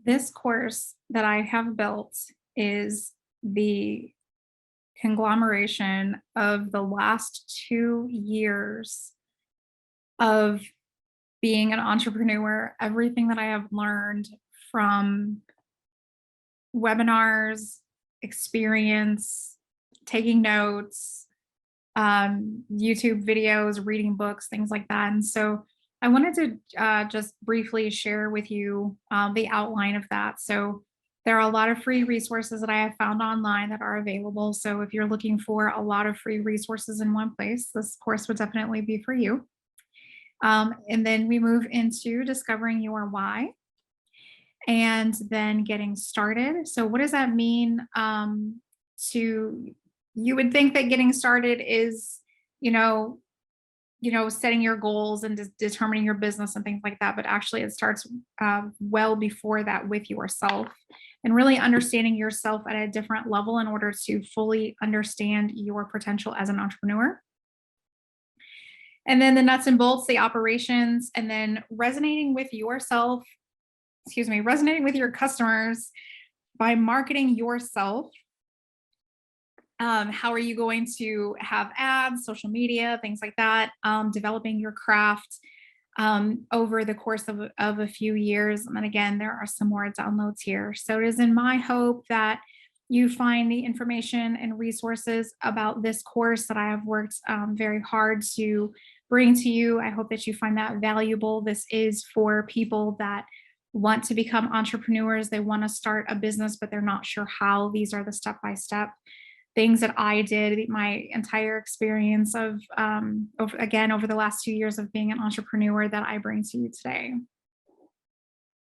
This course that I have built is the conglomeration of the last 2 years of being an entrepreneur, everything that I have learned from webinars, experience, taking notes, YouTube videos, reading books, things like that. And so I wanted to just briefly share with you the outline of that. So there are a lot of free resources that I have found online that are available. So if you're looking for a lot of free resources in one place, this course would definitely be for you. And then we move into discovering your why and then getting started. So what does that mean to you would think that getting started is, you know, setting your goals and determining your business and things like that. But actually, it starts well before that with yourself and really understanding yourself at a different level in order to fully understand your potential as an entrepreneur. And then the nuts and bolts, the operations, and then resonating with yourself, resonating with your customers by marketing yourself. How are you going to have ads, social media, things like that, developing your craft over the course of a few years. And then again, there are some more downloads here. So it is in my hope that you find the information and resources about this course that I have worked very hard to bring to you. I hope that you find that valuable. This is for people that want to become entrepreneurs. They want to start a business, but they're not sure how. These are the step-by-step things that I did, my entire experience of, over the last 2 years of being an entrepreneur that I bring to you today.